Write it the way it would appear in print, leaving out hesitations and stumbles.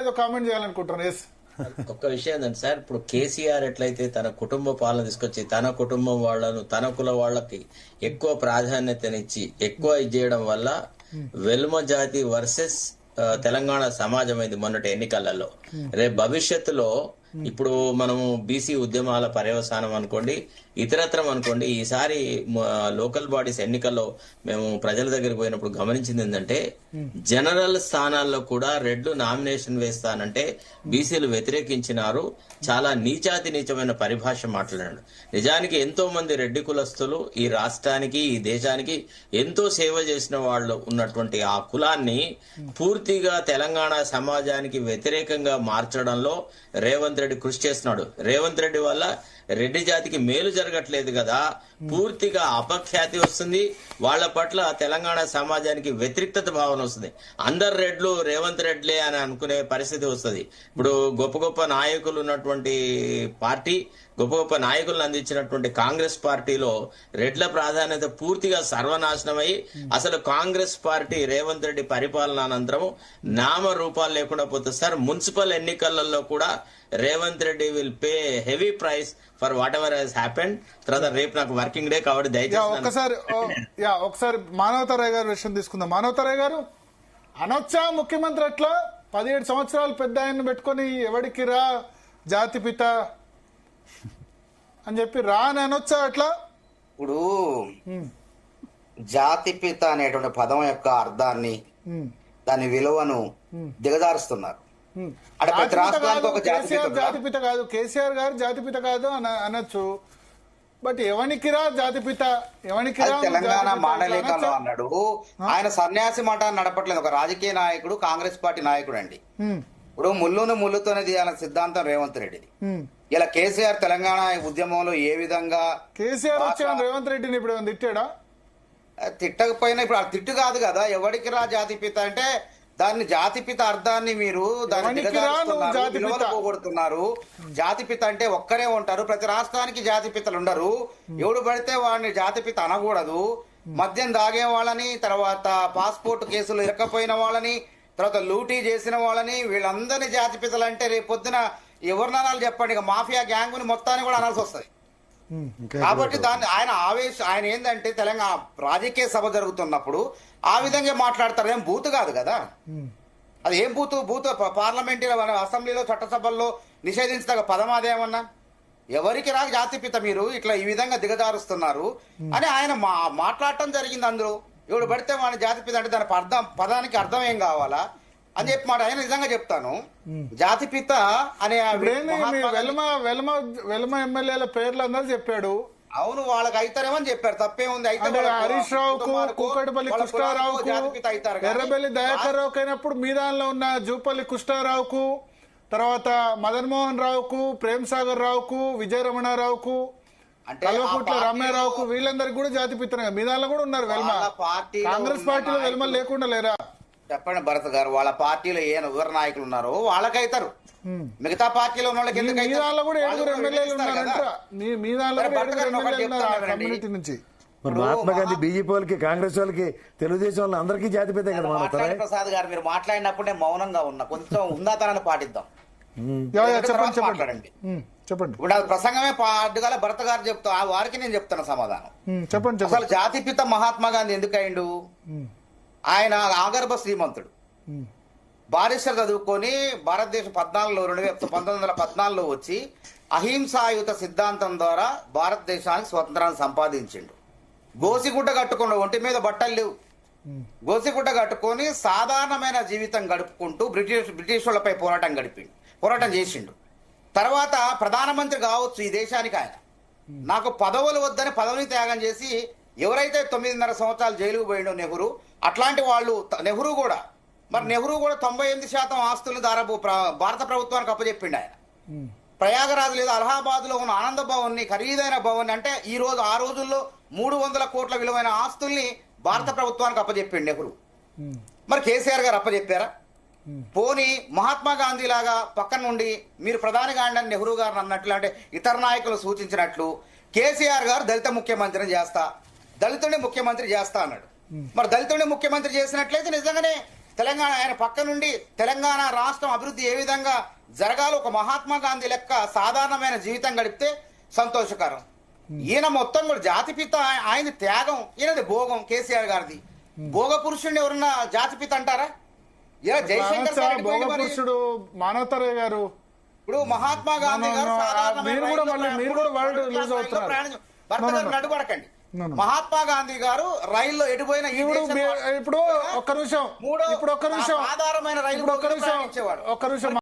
ఏదో కామెంట్ చేయాలనుకుంటున్నాను. ఎస్, ఒక్క విషయం ఏంటంటే సార్, ఇప్పుడు కేసీఆర్ ఎట్లయితే తన కుటుంబ పాలన తీసుకొచ్చి తన కుటుంబం వాళ్ళను తన కుల వాళ్ళకి ఎక్కువ ప్రాధాన్యతనిచ్చి ఎక్కువ ఇది చేయడం వల్ల వెల్మ జాతి వర్సెస్ తెలంగాణ సమాజం అయింది మొన్నటి ఎన్నికలలో. రేపు భవిష్యత్తులో ఇప్పుడు మనము బీసీ ఉద్యమాల పర్యవసానం అనుకోండి, ఇతరత్రం అనుకోండి, ఈసారి లోకల్ బాడీస్ ఎన్నికల్లో మేము ప్రజల దగ్గరికి పోయినప్పుడు గమనించింది ఏంటంటే జనరల్ స్థానాల్లో కూడా రెడ్లు నామినేషన్ వేస్తానంటే బీసీలు వ్యతిరేకించినారు. చాలా నీచాతి నీచమైన పరిభాష మాట్లాడాడు. నిజానికి ఎంతో మంది రెడ్డి కులస్తులు ఈ రాష్ట్రానికి ఈ దేశానికి ఎంతో సేవ చేసిన వాళ్ళు ఉన్నటువంటి ఆ కులాన్ని పూర్తిగా తెలంగాణ సమాజానికి వ్యతిరేకంగా మార్చడంలో రేవంత్ రెడ్డి కృషి చేస్తున్నాడు. రేవంత్ రెడ్డి వల్ల రెడ్డి జాతికి మేలు జరగట్లేదు కదా, పూర్తిగా అపఖ్యాతి వస్తుంది. వాళ్ళ పట్ల తెలంగాణ సమాజానికి వ్యతిరేకత భావన వస్తుంది. అందరు రెడ్లు రేవంత్ రెడ్లే అని అనుకునే పరిస్థితి వస్తుంది. ఇప్పుడు గొప్ప గొప్ప నాయకులు ఉన్నటువంటి పార్టీ, గొప్ప గొప్ప నాయకులను అందించినటువంటి కాంగ్రెస్ పార్టీలో రెడ్ల ప్రాధాన్యత పూర్తిగా సర్వనాశనమై అసలు కాంగ్రెస్ పార్టీ రేవంత్ రెడ్డి పరిపాలన అనంతరం నామ రూపాలు లేకుండా పోతుంది సార్. మున్సిపల్ ఎన్నికలలో కూడా Revanth Reddy will pay heavy price for whatever he's happened. తర్వాత రేపు నాకు వర్కింగ్ డే కాబట్టి దయచేసి ఒకసారి మానవతారాయ్ గారు విషయం తీసుకుందాం. మానవతారాయ్ గారు, అనొచ్చా ముఖ్యమంత్రి అట్లా 17 సంవత్సరాలు పెద్ద ఆయన్ని పెట్టుకుని ఎవడికి రా జాతిపిత అని చెప్పి రా అని అనొచ్చా అట్లా? ఇప్పుడు జాతిపిత అనేటువంటి పదం యొక్క అర్థాన్ని, దాని విలువను దిగజారుస్తున్నారు. అంటే ప్రతి రాష్ట్రానికి ఒక జాతిపిత కాదు, కేసీఆర్ గారు జాతిపిత కాదు అనొచ్చు. బట్ ఎవనికిరా జాతిపిత, ఎవనికిరా తెలంగాణ మాండలికంలో అన్నాడు. ఆయన సన్యాసి మాట నడపట్లేదు, ఒక రాజకీయ నాయకుడు, కాంగ్రెస్ పార్టీ నాయకుడు అండి. ఇప్పుడు ముళ్ళును ముళ్ళుతోనే తీయాలన్న సిద్ధాంతం రేవంత్ రెడ్డిది. ఇలా కేసీఆర్ తెలంగాణ ఉద్యమంలో ఏ విధంగా కేసీఆర్ వచ్చి రేవంత్ రెడ్డిని ఇప్పుడు తిట్టాడా? తిట్టకపోయినా ఇప్పుడు తిట్టు కాదు కదా. ఎవరికి రా జాతిపిత అంటే దాన్ని జాతిపిత అర్థాన్ని మీరు దాన్ని పోగొడుతున్నారు. జాతిపిత అంటే ఒక్కరే ఉంటారు, ప్రతి రాష్ట్రానికి జాతిపితలు ఉండరు. ఎవడు పడితే వాడిని జాతిపిత అనకూడదు. మద్యం దాగే వాళ్ళని, తర్వాత పాస్పోర్ట్ కేసులు ఇరకపోయిన వాళ్ళని, తర్వాత లూటీ చేసిన వాళ్ళని, వీళ్ళందరినీ జాతిపితలు అంటే రేపు పొద్దున ఎవరినాలు చెప్పండి, ఇక మాఫియా గ్యాంగ్ ని మొత్తాన్ని కూడా అనాల్సి వస్తుంది. కాబట్టి దాన్ని ఆయన ఏంటంటే తెలంగాణ రాజకీయ సభ జరుగుతున్నప్పుడు ఆ విధంగా మాట్లాడతారు. ఏం బూత్ కాదు కదా అది. ఏం బూత్ పార్లమెంట్ అసెంబ్లీలో చట్టసభల్లో నిషేధించదగ పదం అదేమన్నా. ఎవరికి రా జాతిపిత మీరు ఇట్లా ఈ విధంగా దిగజారుస్తున్నారు అని ఆయన మాట్లాడటం జరిగింది. అందులో ఎవడు పడితే వాడి జాతిపిత అంటే దాని పదానికి అర్థం ఏం కావాలా అని చెప్పి మాట. ఆయన నిజంగా చెప్తాను, జాతిపిత అనే వెల్మ ఎమ్మెల్యేల పేర్లు అందరూ చెప్పాడు. అవును, వాళ్ళకి అయితారేమని చెప్పారు, తప్పేముంది. అయితే హరీష్ రావుకు, కూకటిపల్లి కృష్ణారావుకు, ఎర్రబెల్లి దయాకర్ రావుకు అయినప్పుడు మీ దానిలో ఉన్న జూపల్లి కృష్ణారావుకు, తర్వాత మదన్ మోహన్ రావుకు, ప్రేమ్ సాగర్ రావుకు, విజయ రమణారావుకు, కల్వకుట్ల రమ్యారావుకు, వీళ్ళందరికీ కూడా జాతిపితనే మీ దానిలో కూడా ఉన్నారు. వెల్మ కాంగ్రెస్ పార్టీలో వెల్మ లేకుండా లేరా? చెప్పండి భరత్ గారు, వాళ్ళ పార్టీలో ఎవరు నాయకులు ఉన్నారో వాళ్ళకైతారు, మిగతా పార్టీలో ఉన్న వాళ్ళకి మహాత్మా గాంధీ బీజేపీ వాళ్ళకి, కాంగ్రెస్ వాళ్ళకి, తెలుగుదేశం వాళ్ళకి అందరికీ జాతిపిత కదా. ప్రసాద్ గారు మీరు మాట్లాడినప్పుడు నేను మౌనంగా ఉన్నా, కొంచెం ఉందాతనాన్ని పాటిద్దాం. మాట్లాడండి, చెప్పండి. ఇప్పుడు అది ప్రసంగమే అడ్డుగాల భరత్ గారు చెప్తా, వారికి నేను చెప్తాను సమాధానం. చెప్పండి. అసలు జాతిపిత మహాత్మా గాంధీ ఎందుకు అయిండు? ఆయన ఆగర్భ శ్రీమంతుడు, బారిస్టర్ చదువుకొని భారతదేశం 1914లో వచ్చి అహింసాయుత సిద్ధాంతం ద్వారా భారతదేశానికి స్వతంత్రాన్ని సంపాదించిండు. గోసిగుడ్డ కట్టుకున్న, ఒంటి మీద బట్టలు లేవు, గోసిగుడ్డ కట్టుకొని సాధారణమైన జీవితం గడుపుకుంటూ బ్రిటిష్ వాళ్ళపై పోరాటం చేసిండు. తర్వాత ప్రధానమంత్రి కావచ్చు ఈ దేశానికి. ఆయన నాకు పదవులు వద్దని పదవిని త్యాగం చేసి, ఎవరైతే 9.5 సంవత్సరాలు జైలుకు పోయిండో నెహ్రూ, అట్లాంటి వాళ్ళు నెహ్రూ కూడా 98% ఆస్తులను భారత ప్రభుత్వానికి అప్పచెప్పిండు. ఆయన ప్రయాగరాజ్ లేదా అలహాబాద్ లో ఉన్న ఆనంద భవన్ ని, ఖరీదైన భవన్ అంటే ఆ రోజుల్లో 300 కోట్ల విలువైన ఆస్తుల్ని భారత ప్రభుత్వానికి అప్పచెప్పిండు నెహ్రూ. మరి కేసీఆర్ గారు అప్పచెప్పారా? పోనీ మహాత్మా గాంధీ లాగా పక్కన నుండి మీరు ప్రధాని కాండి అని నెహ్రూ గారు అన్నట్లు, అంటే ఇతర నాయకులు సూచించినట్లు కేసీఆర్ గారు దళిత ముఖ్యమంత్రిని చేస్తా, దళితుడిని ముఖ్యమంత్రి చేస్తా అన్నాడు. మరి దళితుడిని ముఖ్యమంత్రి చేసినట్లయితే నిజంగానే తెలంగాణ ఆయన పక్క నుండి తెలంగాణ రాష్ట్రం అభివృద్ధి ఏ విధంగా జరగాలో ఒక మహాత్మా గాంధీ లెక్క సాధారణమైన జీవితం గడిపితే సంతోషకరం. ఈయన మొత్తం కూడా జాతిపిత, ఆయన త్యాగం, ఈయనది భోగం. కేసీఆర్ గారిది భోగ పురుషుడిని ఎవరన్నా జాతిపిత అంటారా? ఇలా జయశంకర్ సార్ ఎటు పోయిండు మరి? పురుషుడు మానవతరయ్య గారు, ఇప్పుడు మహాత్మా గాంధీ గారు సాధారణమైన మీరు కూడా రైల్లో మళ్ళీ మీరు కూడా వరల్డ్ లూజ్ అవుతున్నారు. ప్రయాణం- భర్త గారు నడుపడకండి. No, no. మహాత్మా గాంధీ గారు రైల్లో ఎటు పోయినా ఈ ఇప్పుడు దేశంలో ఇప్పుడు ఒక్క నిమిషం, మూడో ఇప్పుడు ఒక్క నిమిషం, ఆధారమైన రైలు ఇప్పుడు ఒక్క నిమిషం, ప్రయాణించేవాడు. ఒక్క నిమిషం